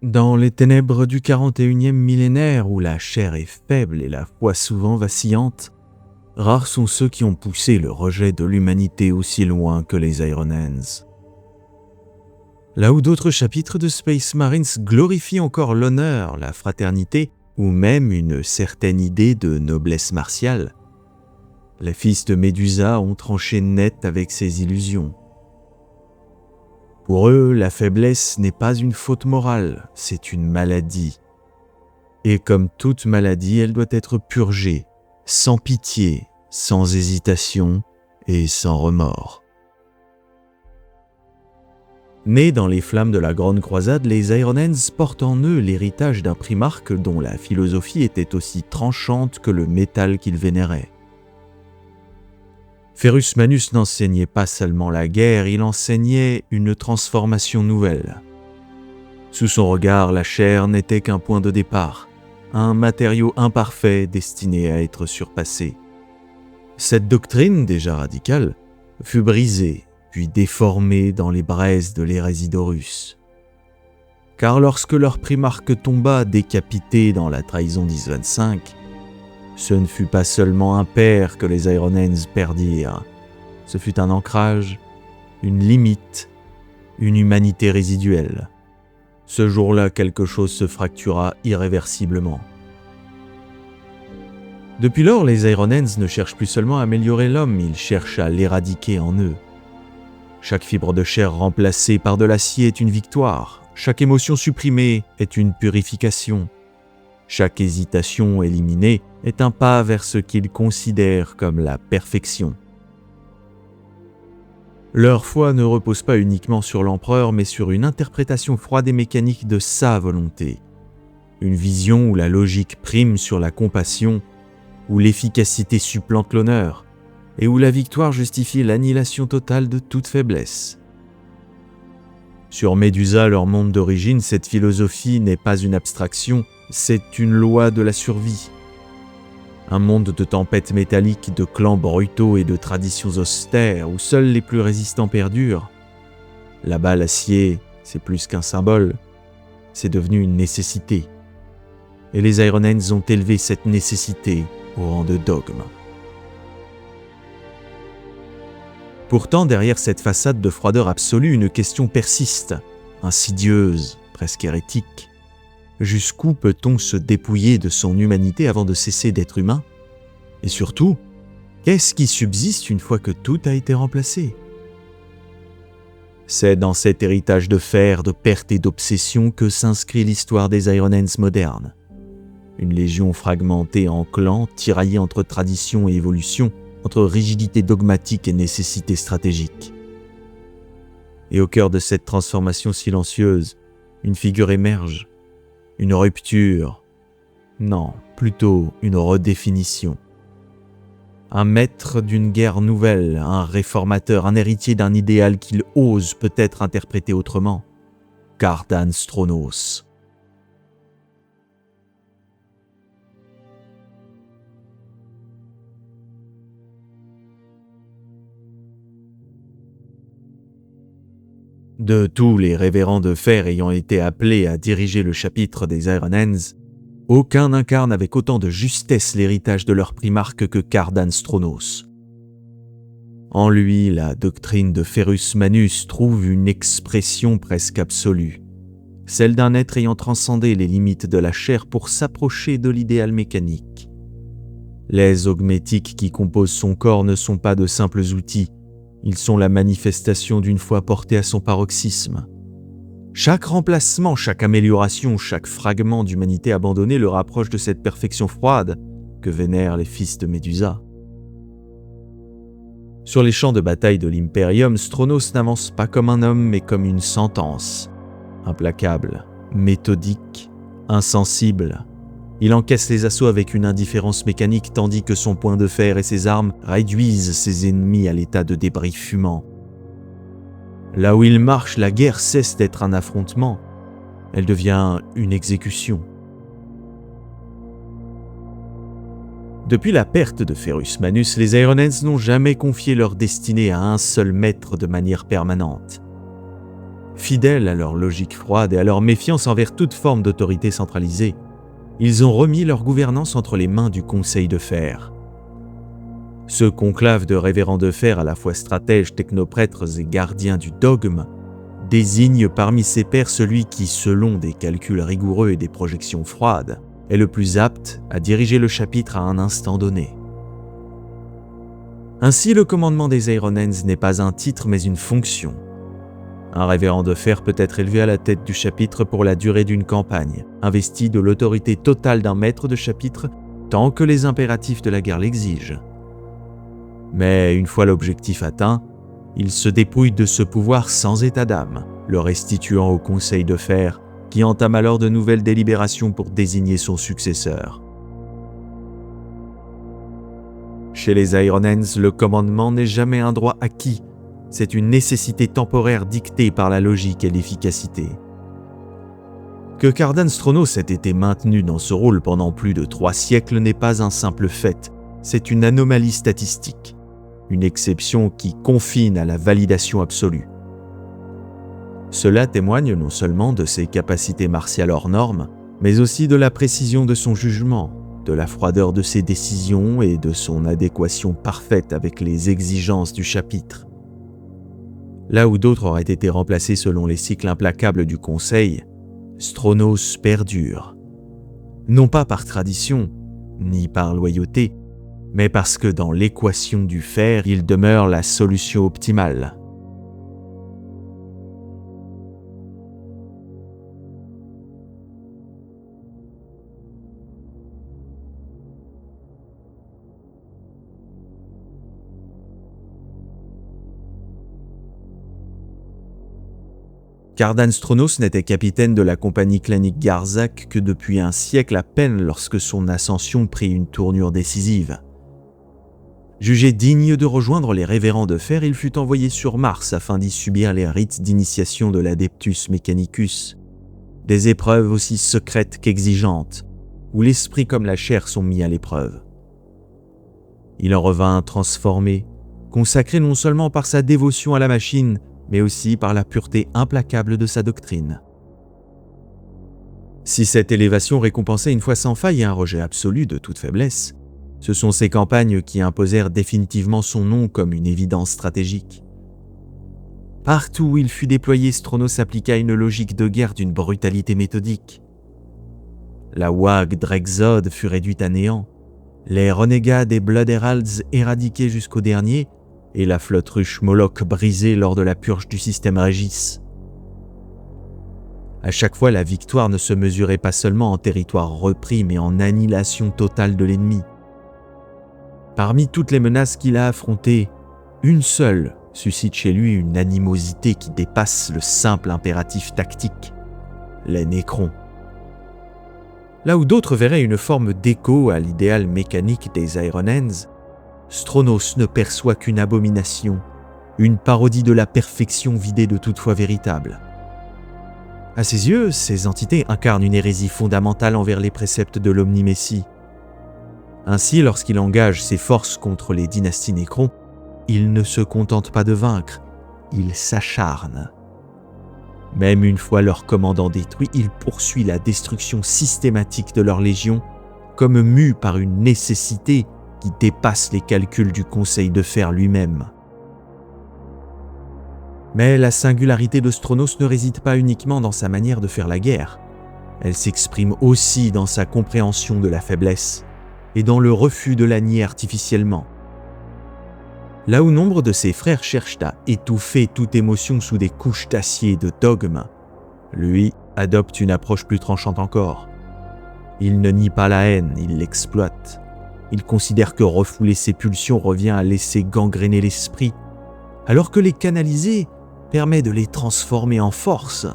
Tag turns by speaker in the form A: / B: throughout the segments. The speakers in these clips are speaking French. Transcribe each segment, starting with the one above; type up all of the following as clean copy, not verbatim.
A: Dans les ténèbres du 41e millénaire où la chair est faible et la foi souvent vacillante, rares sont ceux qui ont poussé le rejet de l'humanité aussi loin que les Iron Hands. Là où d'autres chapitres de Space Marines glorifient encore l'honneur, la fraternité ou même une certaine idée de noblesse martiale, les fils de Médusa ont tranché net avec ces illusions. Pour eux, la faiblesse n'est pas une faute morale, c'est une maladie. Et comme toute maladie, elle doit être purgée, sans pitié, sans hésitation et sans remords. Nés dans les flammes de la Grande Croisade, les Iron Hands portent en eux l'héritage d'un primarque dont la philosophie était aussi tranchante que le métal qu'ils vénéraient. Ferrus Manus n'enseignait pas seulement la guerre, il enseignait une transformation nouvelle. Sous son regard, la chair n'était qu'un point de départ, un matériau imparfait destiné à être surpassé. Cette doctrine, déjà radicale, fut brisée, puis déformée dans les braises de l'hérésie d'Horus. Car lorsque leur primarque tomba décapité dans la trahison d'Is-25, ce ne fut pas seulement un père que les Iron Hands perdirent, ce fut un ancrage, une limite, une humanité résiduelle. Ce jour-là, quelque chose se fractura irréversiblement. Depuis lors, les Iron Hands ne cherchent plus seulement à améliorer l'homme, ils cherchent à l'éradiquer en eux. Chaque fibre de chair remplacée par de l'acier est une victoire, chaque émotion supprimée est une purification. Chaque hésitation éliminée est un pas vers ce qu'ils considèrent comme la perfection. Leur foi ne repose pas uniquement sur l'empereur, mais sur une interprétation froide et mécanique de sa volonté. Une vision où la logique prime sur la compassion, où l'efficacité supplante l'honneur, et où la victoire justifie l'annihilation totale de toute faiblesse. Sur Médusa, leur monde d'origine, cette philosophie n'est pas une abstraction, c'est une loi de la survie. Un monde de tempêtes métalliques, de clans brutaux et de traditions austères où seuls les plus résistants perdurent. Là-bas, l'acier, c'est plus qu'un symbole, c'est devenu une nécessité. Et les Iron Hands ont élevé cette nécessité au rang de dogme. Pourtant, derrière cette façade de froideur absolue, une question persiste, insidieuse, presque hérétique. Jusqu'où peut-on se dépouiller de son humanité avant de cesser d'être humain? Et surtout, qu'est-ce qui subsiste une fois que tout a été remplacé? C'est dans cet héritage de fer, de perte et d'obsession que s'inscrit l'histoire des Iron Hands modernes. Une légion fragmentée en clans, tiraillée entre tradition et évolution, entre rigidité dogmatique et nécessité stratégique. Et au cœur de cette transformation silencieuse, une figure émerge. Une rupture, non, plutôt une redéfinition. Un maître d'une guerre nouvelle, un réformateur, un héritier d'un idéal qu'il ose peut-être interpréter autrement. Cardan Stronos. De tous les révérends de fer ayant été appelés à diriger le chapitre des Iron Hands, aucun n'incarne avec autant de justesse l'héritage de leur primarque que Cardan Stronos. En lui, la doctrine de Ferrus Manus trouve une expression presque absolue, celle d'un être ayant transcendé les limites de la chair pour s'approcher de l'idéal mécanique. Les augmétiques qui composent son corps ne sont pas de simples outils, ils sont la manifestation d'une foi portée à son paroxysme. Chaque remplacement, chaque amélioration, chaque fragment d'humanité abandonnée le rapproche de cette perfection froide que vénèrent les fils de Médusa. Sur les champs de bataille de l'Imperium, Stronos n'avance pas comme un homme mais comme une sentence. Implacable, méthodique, insensible. Il encaisse les assauts avec une indifférence mécanique tandis que son poing de fer et ses armes réduisent ses ennemis à l'état de débris fumants. Là où il marche, la guerre cesse d'être un affrontement. Elle devient une exécution. Depuis la perte de Ferrus Manus, les Iron Hands n'ont jamais confié leur destinée à un seul maître de manière permanente. Fidèles à leur logique froide et à leur méfiance envers toute forme d'autorité centralisée, ils ont remis leur gouvernance entre les mains du Conseil de Fer. Ce conclave de révérends de fer à la fois stratèges, technoprêtres et gardiens du dogme désigne parmi ses pairs celui qui, selon des calculs rigoureux et des projections froides, est le plus apte à diriger le chapitre à un instant donné. Ainsi, le commandement des Ironens n'est pas un titre mais une fonction. Un révérend de fer peut être élevé à la tête du chapitre pour la durée d'une campagne, investi de l'autorité totale d'un maître de chapitre tant que les impératifs de la guerre l'exigent. Mais une fois l'objectif atteint, il se dépouille de ce pouvoir sans état d'âme, le restituant au Conseil de Fer, qui entame alors de nouvelles délibérations pour désigner son successeur. Chez les Ironens, le commandement n'est jamais un droit acquis, c'est une nécessité temporaire dictée par la logique et l'efficacité. Que Cardan Stronos ait été maintenu dans ce rôle pendant plus de 3 siècles n'est pas un simple fait, c'est une anomalie statistique, une exception qui confine à la validation absolue. Cela témoigne non seulement de ses capacités martiales hors normes, mais aussi de la précision de son jugement, de la froideur de ses décisions et de son adéquation parfaite avec les exigences du chapitre. Là où d'autres auraient été remplacés selon les cycles implacables du Conseil, Stronos perdure. Non pas par tradition, ni par loyauté, mais parce que dans l'équation du fer, il demeure la solution optimale. Cardan Stronos n'était capitaine de la compagnie clanique Garzak que depuis un siècle à peine lorsque son ascension prit une tournure décisive. Jugé digne de rejoindre les révérends de fer, il fut envoyé sur Mars afin d'y subir les rites d'initiation de l'Adeptus Mechanicus, des épreuves aussi secrètes qu'exigeantes, où l'esprit comme la chair sont mis à l'épreuve. Il en revint transformé, consacré non seulement par sa dévotion à la machine, mais aussi par la pureté implacable de sa doctrine. Si cette élévation récompensait une foi sans faille et un rejet absolu de toute faiblesse, ce sont ces campagnes qui imposèrent définitivement son nom comme une évidence stratégique. Partout où il fut déployé, Stronos appliqua une logique de guerre d'une brutalité méthodique. La WAG Drexod fut réduite à néant, les renégats des Blood Heralds éradiqués jusqu'au dernier, et la flotte ruche Moloch brisée lors de la purge du système Régis. À chaque fois, la victoire ne se mesurait pas seulement en territoire repris, mais en annihilation totale de l'ennemi. Parmi toutes les menaces qu'il a affrontées, une seule suscite chez lui une animosité qui dépasse le simple impératif tactique, les Nécrons. Là où d'autres verraient une forme d'écho à l'idéal mécanique des Ironens, Stronos ne perçoit qu'une abomination, une parodie de la perfection vidée de toute foi véritable. À ses yeux, ces entités incarnent une hérésie fondamentale envers les préceptes de l'Omni-Messie. Ainsi, lorsqu'il engage ses forces contre les dynasties Nécrons, il ne se contente pas de vaincre, il s'acharne. Même une fois leur commandant détruit, il poursuit la destruction systématique de leur légion, comme mu par une nécessité qui dépasse les calculs du Conseil de Fer lui-même. Mais la singularité de Stronos ne réside pas uniquement dans sa manière de faire la guerre. Elle s'exprime aussi dans sa compréhension de la faiblesse et dans le refus de la nier artificiellement. Là où nombre de ses frères cherchent à étouffer toute émotion sous des couches d'acier et de dogme, lui adopte une approche plus tranchante encore. Il ne nie pas la haine, il l'exploite. Il considère que refouler ses pulsions revient à laisser gangréner l'esprit, alors que les canaliser permet de les transformer en force.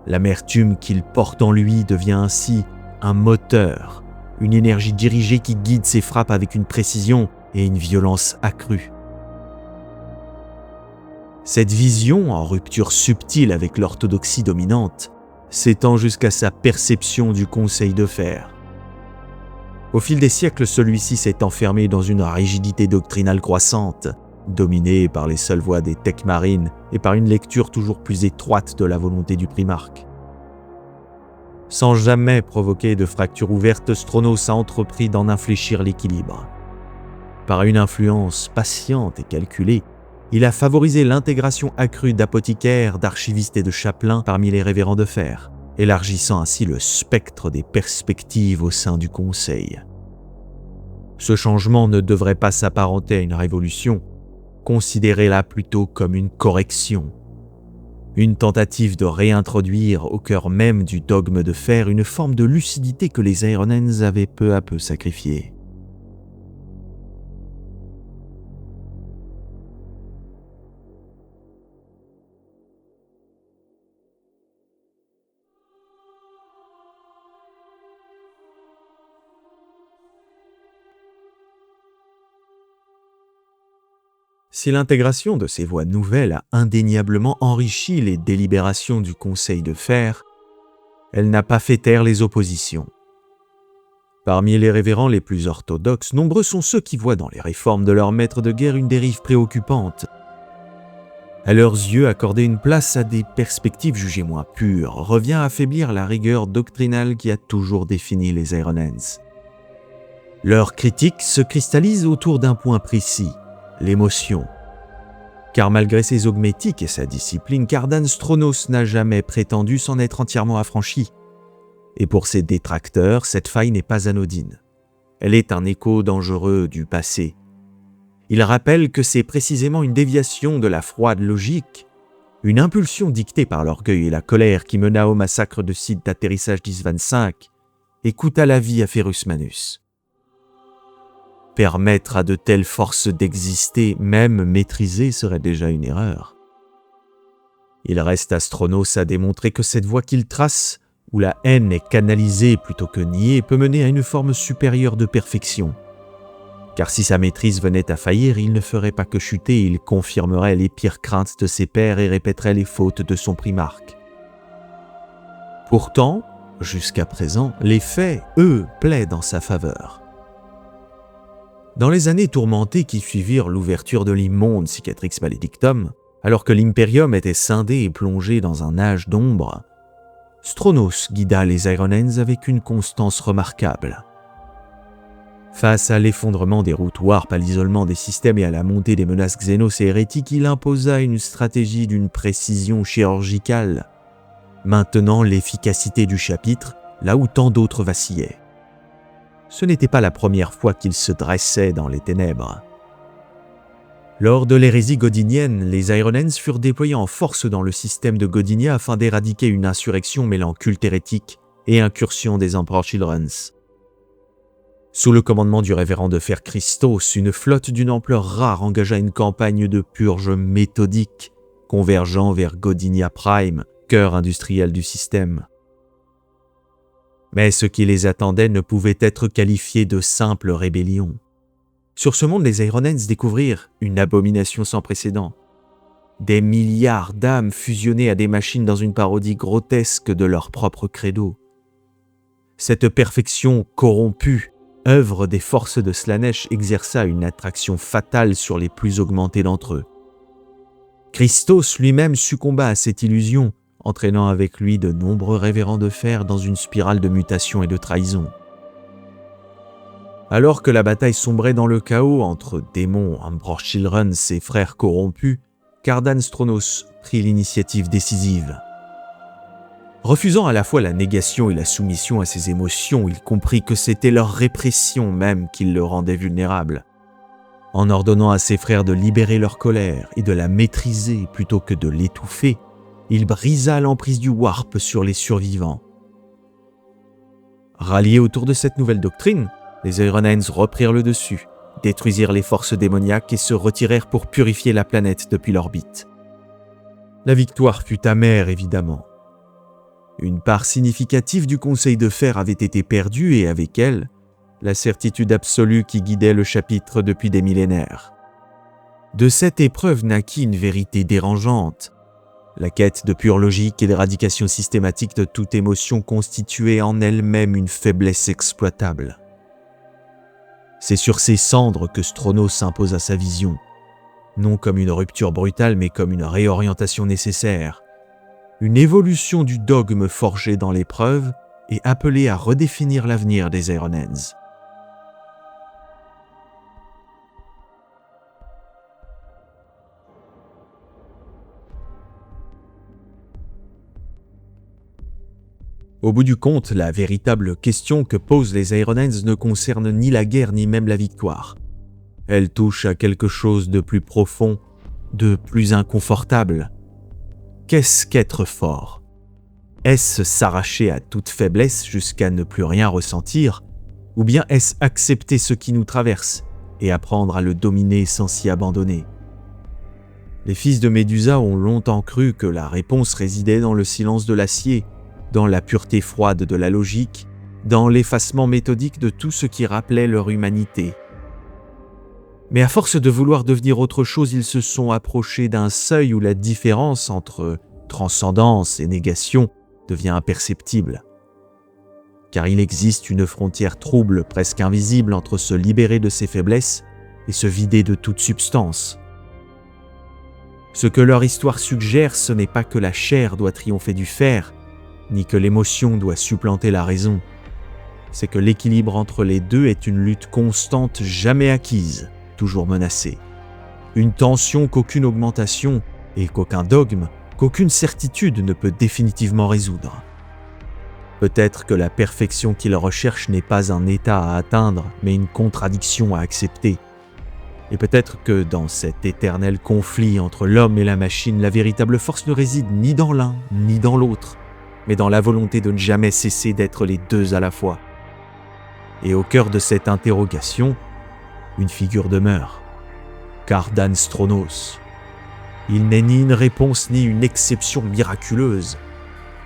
A: L'amertume qu'il porte en lui devient ainsi un moteur, une énergie dirigée qui guide ses frappes avec une précision et une violence accrue. Cette vision, en rupture subtile avec l'orthodoxie dominante, s'étend jusqu'à sa perception du Conseil de Fer. Au fil des siècles, celui-ci s'est enfermé dans une rigidité doctrinale croissante, dominé par les seules voix des tech marines et par une lecture toujours plus étroite de la volonté du primarque. Sans jamais provoquer de fracture ouverte, Stronos a entrepris d'en infléchir l'équilibre. Par une influence patiente et calculée, il a favorisé l'intégration accrue d'apothicaires, d'archivistes et de chapelains parmi les révérends de fer, élargissant ainsi le spectre des perspectives au sein du Conseil. Ce changement ne devrait pas s'apparenter à une révolution, considérez-la plutôt comme une correction. Une tentative de réintroduire au cœur même du dogme de fer une forme de lucidité que les Aeronens avaient peu à peu sacrifiée. Si l'intégration de ces voix nouvelles a indéniablement enrichi les délibérations du Conseil de fer, elle n'a pas fait taire les oppositions. Parmi les révérends les plus orthodoxes, nombreux sont ceux qui voient dans les réformes de leur maître de guerre une dérive préoccupante. À leurs yeux, accorder une place à des perspectives jugées moins pures revient à affaiblir la rigueur doctrinale qui a toujours défini les Aeronens. Leur critique se cristallise autour d'un point précis, l'émotion. Car malgré ses augmétiques et sa discipline, Cardan Stronos n'a jamais prétendu s'en être entièrement affranchi. Et pour ses détracteurs, cette faille n'est pas anodine. Elle est un écho dangereux du passé. Il rappelle que c'est précisément une déviation de la froide logique, une impulsion dictée par l'orgueil et la colère qui mena au massacre de site d'atterrissage d'Isvan-5 et coûta la vie à Ferrus Manus. Permettre à de telles forces d'exister, même maîtrisées, serait déjà une erreur. Il reste à Stronos à démontrer que cette voie qu'il trace, où la haine est canalisée plutôt que niée, peut mener à une forme supérieure de perfection. Car si sa maîtrise venait à faillir, il ne ferait pas que chuter, il confirmerait les pires craintes de ses pairs et répéterait les fautes de son primarque. Pourtant, jusqu'à présent, les faits, eux, plaident en sa faveur. Dans les années tourmentées qui suivirent l'ouverture de l'immonde Cicatrix Maledictum, alors que l'Imperium était scindé et plongé dans un âge d'ombre, Stronos guida les Aeronens avec une constance remarquable. Face à l'effondrement des routes warp, à l'isolement des systèmes et à la montée des menaces xénos et hérétiques, il imposa une stratégie d'une précision chirurgicale, maintenant l'efficacité du chapitre là où tant d'autres vacillaient. Ce n'était pas la première fois qu'il se dressait dans les ténèbres. Lors de l'hérésie godinienne, les Aeronens furent déployés en force dans le système de Godinia afin d'éradiquer une insurrection mêlant culte hérétique et incursion des empereurs Childrens. Sous le commandement du révérend de fer Christos, une flotte d'une ampleur rare engagea une campagne de purge méthodique, convergeant vers Godinia Prime, cœur industriel du système. Mais ce qui les attendait ne pouvait être qualifié de simple rébellion. Sur ce monde, les Aeronens découvrirent une abomination sans précédent. Des milliards d'âmes fusionnées à des machines dans une parodie grotesque de leur propre credo. Cette perfection corrompue, œuvre des forces de Slaanesh, exerça une attraction fatale sur les plus augmentés d'entre eux. Christos lui-même succomba à cette illusion, entraînant avec lui de nombreux révérends de fer dans une spirale de mutation et de trahison. Alors que la bataille sombrait dans le chaos entre démons, Emperor Children, ses frères corrompus, Cardan Stronos prit l'initiative décisive. Refusant à la fois la négation et la soumission à ses émotions, il comprit que c'était leur répression même qui le rendait vulnérable. En ordonnant à ses frères de libérer leur colère et de la maîtriser plutôt que de l'étouffer, il brisa l'emprise du warp sur les survivants. Ralliés autour de cette nouvelle doctrine, les Aeronens reprirent le dessus, détruisirent les forces démoniaques et se retirèrent pour purifier la planète depuis l'orbite. La victoire fut amère, évidemment. Une part significative du Conseil de fer avait été perdue et avec elle, la certitude absolue qui guidait le chapitre depuis des millénaires. De cette épreuve naquit une vérité dérangeante. La quête de pure logique et l'éradication systématique de toute émotion constituait en elle-même une faiblesse exploitable. C'est sur ces cendres que Stronos imposa sa vision. non comme une rupture brutale, mais comme une réorientation nécessaire, une évolution du dogme forgé dans l'épreuve et appelé à redéfinir l'avenir des Ironens. Au bout du compte, la véritable question que posent les Ironens ne concerne ni la guerre ni même la victoire. Elle touche à quelque chose de plus profond, de plus inconfortable. Qu'est-ce qu'être fort? Est-ce s'arracher à toute faiblesse jusqu'à ne plus rien ressentir? Ou bien est-ce accepter ce qui nous traverse et apprendre à le dominer sans s'y abandonner? Les fils de Médusa ont longtemps cru que la réponse résidait dans le silence de l'acier, dans la pureté froide de la logique, dans l'effacement méthodique de tout ce qui rappelait leur humanité. Mais à force de vouloir devenir autre chose, ils se sont approchés d'un seuil où la différence entre transcendance et négation devient imperceptible. Car il existe une frontière trouble, presque invisible, entre se libérer de ses faiblesses et se vider de toute substance. Ce que leur histoire suggère, ce n'est pas que la chair doit triompher du fer, ni que l'émotion doit supplanter la raison. C'est que l'équilibre entre les deux est une lutte constante, jamais acquise, toujours menacée. Une tension qu'aucune augmentation et qu'aucun dogme, qu'aucune certitude ne peut définitivement résoudre. Peut-être que la perfection qu'ils recherchent n'est pas un état à atteindre, mais une contradiction à accepter. Et peut-être que dans cet éternel conflit entre l'homme et la machine, la véritable force ne réside ni dans l'un ni dans l'autre, mais dans la volonté de ne jamais cesser d'être les deux à la fois. Et au cœur de cette interrogation, une figure demeure, Cardan Stronos. Il n'est ni une réponse ni une exception miraculeuse.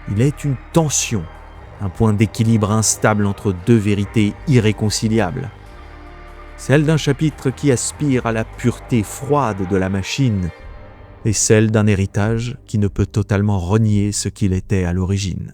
A: Il est une tension, un point d'équilibre instable entre deux vérités irréconciliables. Celle d'un chapitre qui aspire à la pureté froide de la machine, et celle d'un héritage qui ne peut totalement renier ce qu'il était à l'origine.